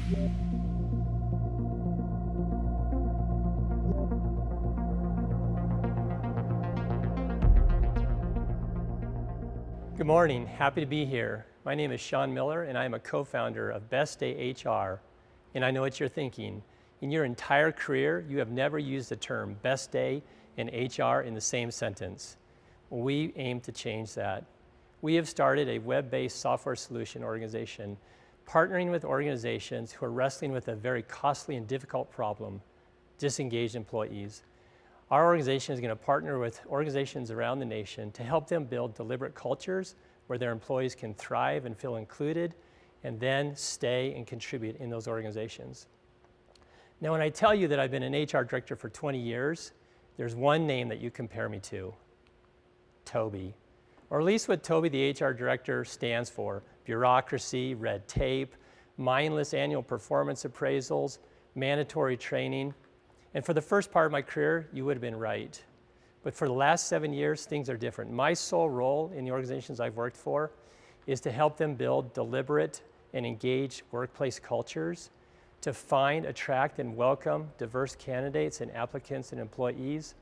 Good morning, happy to be here. My name is Sean Miller and I am a co-founder of Best Day HR. And I know what you're thinking. In your entire career, you have never used the term Best Day and HR in the same sentence. We aim to change that. We have started a web-based software solution organization, partnering with organizations who are wrestling with a very costly and difficult problem, disengaged employees. Our organization is going to partner with organizations around the nation to help them build deliberate cultures where their employees can thrive and feel included and then stay and contribute in those organizations. Now, when I tell you that I've been an HR director for 20 years, there's one name that you compare me to, Toby. Or at least what Toby the HR director stands for: bureaucracy, red tape, mindless annual performance appraisals, mandatory training. And for the first part of my career, you would have been right. But for the last 7 years, things are different. My sole role in the organizations I've worked for is to help them build deliberate and engaged workplace cultures, to find, attract, and welcome diverse candidates and applicants and employees,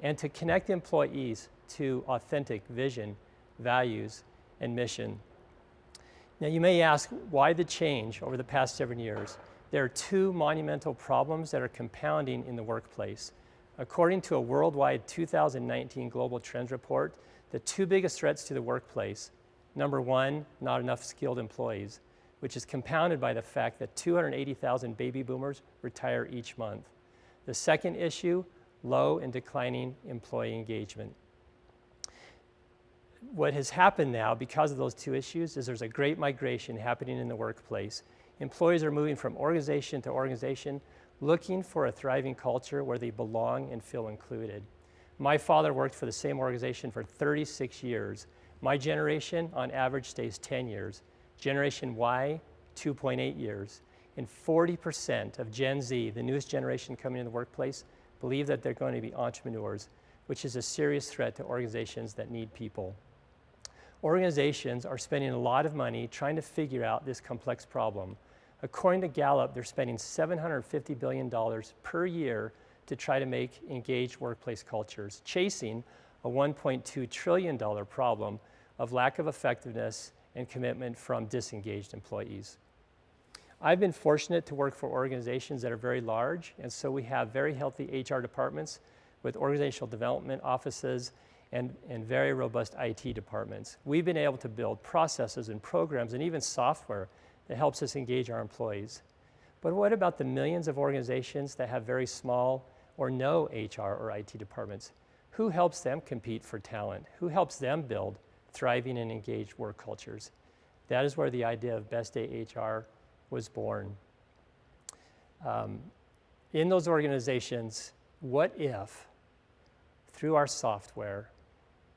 and to connect employees to authentic vision, values, and mission. Now, you may ask, why the change over the past 7 years? There are two monumental problems that are compounding in the workplace. According to a worldwide 2019 Global Trends report, the two biggest threats to the workplace: number one, not enough skilled employees, which is compounded by the fact that 280,000 baby boomers retire each month. The second issue, low and declining employee engagement. What has happened now because of those two issues is there's a great migration happening in the workplace. Employees are moving from organization to organization, looking for a thriving culture where they belong and feel included. My father worked for the same organization for 36 years. My generation, on average, stays 10 years. Generation Y, 2.8 years. And 40% of Gen Z, the newest generation coming into the workplace, believe that they're going to be entrepreneurs, which is a serious threat to organizations that need people. Organizations are spending a lot of money trying to figure out this complex problem. According to Gallup, they're spending $750 billion per year to try to make engaged workplace cultures, chasing a $1.2 trillion problem of lack of effectiveness and commitment from disengaged employees. I've been fortunate to work for organizations that are very large, and so we have very healthy HR departments with organizational development offices and very robust IT departments. We've been able to build processes and programs and even software that helps us engage our employees. But what about the millions of organizations that have very small or no HR or IT departments? Who helps them compete for talent? Who helps them build thriving and engaged work cultures? That is where the idea of Best Day HR was born. In those organizations, what if, through our software,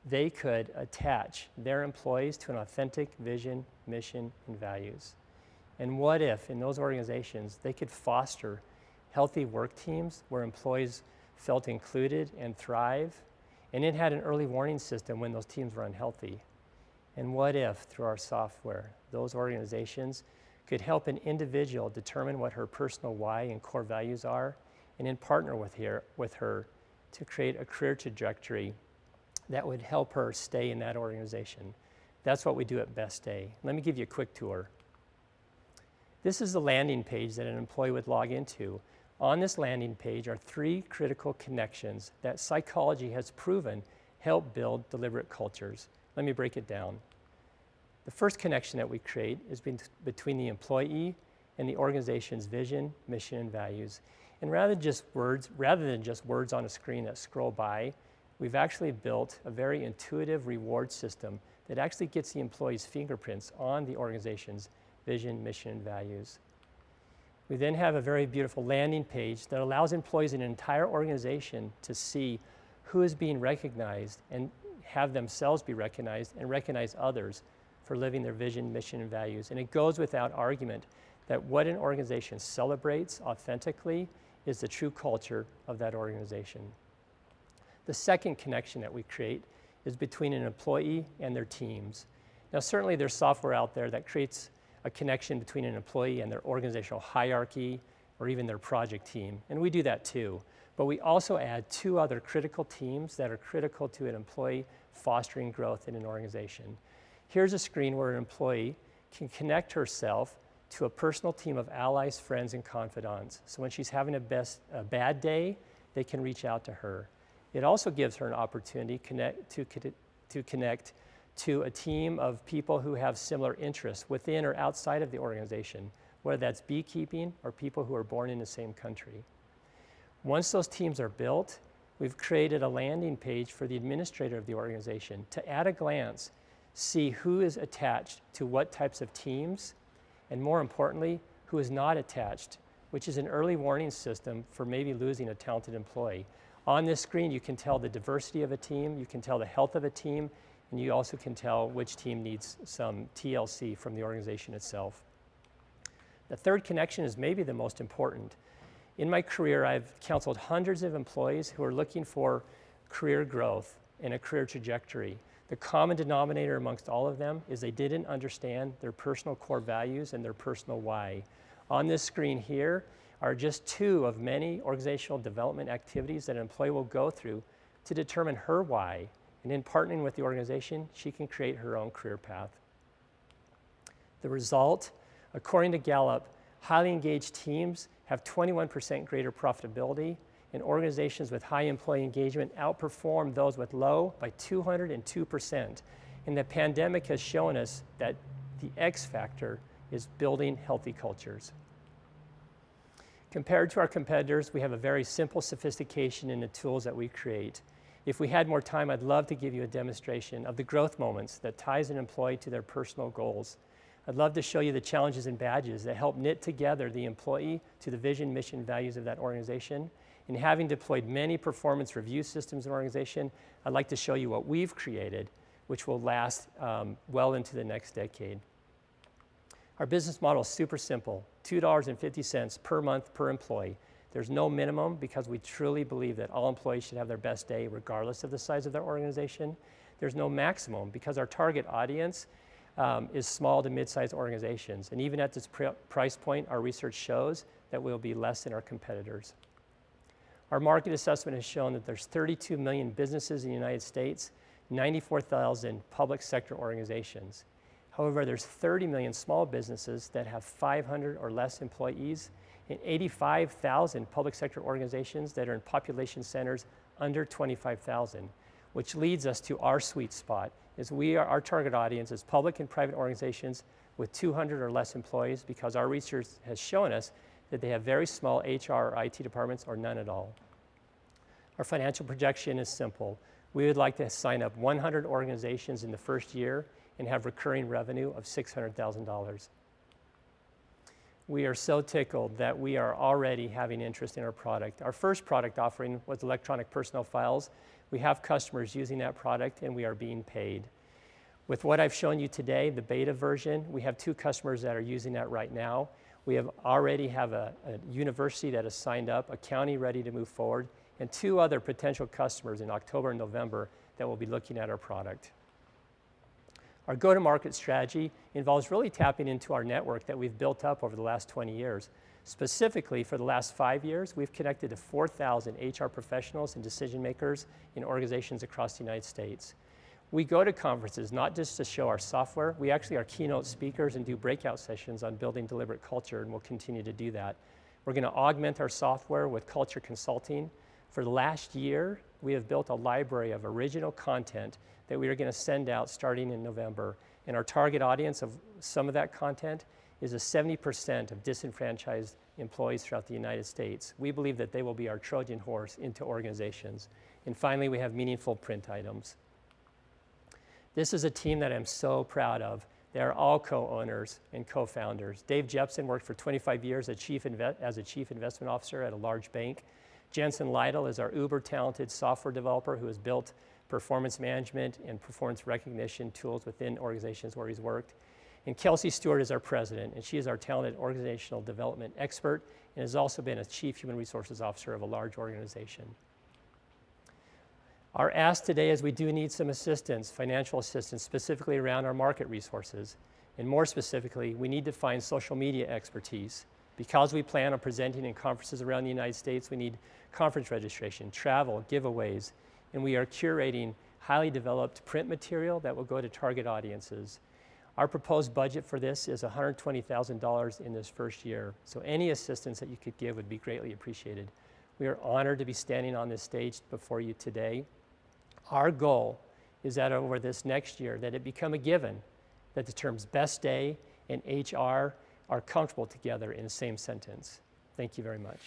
they could attach their employees to an authentic vision, mission, and values? And what if, in those organizations, they could foster healthy work teams where employees felt included and thrive, and it had an early warning system when those teams were unhealthy? And what if, through our software, those organizations could help an individual determine what her personal why and core values are, and then partner with her to create a career trajectory that would help her stay in that organization? That's what we do at Best Day. Let me give you a quick tour. This is the landing page that an employee would log into. On this landing page are three critical connections that psychology has proven help build deliberate cultures. Let me break it down. The first connection that we create is between the employee and the organization's vision, mission, and values. And rather than just words on a screen that scroll by, we've actually built a very intuitive reward system that actually gets the employee's fingerprints on the organization's vision, mission, and values. We then have a very beautiful landing page that allows employees in an entire organization to see who is being recognized and have themselves be recognized and recognize others for living their vision, mission, and values. And it goes without argument that what an organization celebrates authentically is the true culture of that organization. The second connection that we create is between an employee and their teams. Now, certainly there's software out there that creates a connection between an employee and their organizational hierarchy or even their project team. And we do that too. But we also add 2 other critical teams that are critical to an employee fostering growth in an organization. Here's a screen where an employee can connect herself to a personal team of allies, friends, and confidants. So when she's having a bad day, they can reach out to her. It also gives her an opportunity to connect to a team of people who have similar interests within or outside of the organization, whether that's beekeeping or people who are born in the same country. Once those teams are built, we've created a landing page for the administrator of the organization to, at a glance, see who is attached to what types of teams, and more importantly, who is not attached, which is an early warning system for maybe losing a talented employee. On this screen, you can tell the diversity of a team, you can tell the health of a team, and you also can tell which team needs some TLC from the organization itself. The third connection is maybe the most important. In my career, I've counseled hundreds of employees who are looking for career growth and a career trajectory. The common denominator amongst all of them is they didn't understand their personal core values and their personal why. On this screen here are just 2 of many organizational development activities that an employee will go through to determine her why. And in partnering with the organization, she can create her own career path. The result, according to Gallup, highly engaged teams have 21% greater profitability, and organizations with high employee engagement outperform those with low by 202%. And the pandemic has shown us that the X factor is building healthy cultures. Compared to our competitors, we have a very simple sophistication in the tools that we create. If we had more time, I'd love to give you a demonstration of the growth moments that ties an employee to their personal goals. I'd love to show you the challenges and badges that help knit together the employee to the vision, mission, values of that organization. And having deployed many performance review systems in an organization, I'd like to show you what we've created, which will last well into the next decade. Our business model is super simple, $2.50 per month per employee. There's no minimum because we truly believe that all employees should have their best day regardless of the size of their organization. There's no maximum because our target audience is small to mid-sized organizations. And even at this price point, our research shows that we'll be less than our competitors. Our market assessment has shown that there's 32 million businesses in the United States, 94,000 public sector organizations. However, there's 30 million small businesses that have 500 or less employees, and 85,000 public sector organizations that are in population centers under 25,000, which leads us to our sweet spot. Our target audience is public and private organizations with 200 or less employees because our research has shown us that they have very small HR or IT departments or none at all. Our financial projection is simple. We would like to sign up 100 organizations in the first year and have recurring revenue of $600,000. We are so tickled that we are already having interest in our product. Our first product offering was electronic personnel files. We have customers using that product and we are being paid. With what I've shown you today, the beta version, we have 2 customers that are using that right now. We already have a university that has signed up, a county ready to move forward, and 2 other potential customers in October and November that will be looking at our product. Our go-to-market strategy involves really tapping into our network that we've built up over the last 20 years. Specifically, for the last 5 years, we've connected to 4,000 HR professionals and decision makers in organizations across the United States. We go to conferences not just to show our software, we actually are keynote speakers and do breakout sessions on building deliberate culture, and we'll continue to do that. We're going to augment our software with culture consulting. For the last year, we have built a library of original content that we are going to send out starting in November. And our target audience of some of that content is 70% of disenfranchised employees throughout the United States. We believe that they will be our Trojan horse into organizations. And finally, we have meaningful print items. This is a team that I'm so proud of. They are all co-owners and co-founders. Dave Jepson worked for 25 years as a chief investment officer at a large bank. Jensen Lytle is our uber-talented software developer who has built performance management and performance recognition tools within organizations where he's worked. And Kelsey Stewart is our president, and she is our talented organizational development expert and has also been a chief human resources officer of a large organization. Our ask today is we do need some assistance, financial assistance, specifically around our market resources. And more specifically, we need to find social media expertise. Because we plan on presenting in conferences around the United States, we need conference registration, travel, giveaways, and we are curating highly developed print material that will go to target audiences. Our proposed budget for this is $120,000 in this first year, so any assistance that you could give would be greatly appreciated. We are honored to be standing on this stage before you today. Our goal is that over this next year, that it become a given that the terms Best Day and HR are comfortable together in the same sentence. Thank you very much.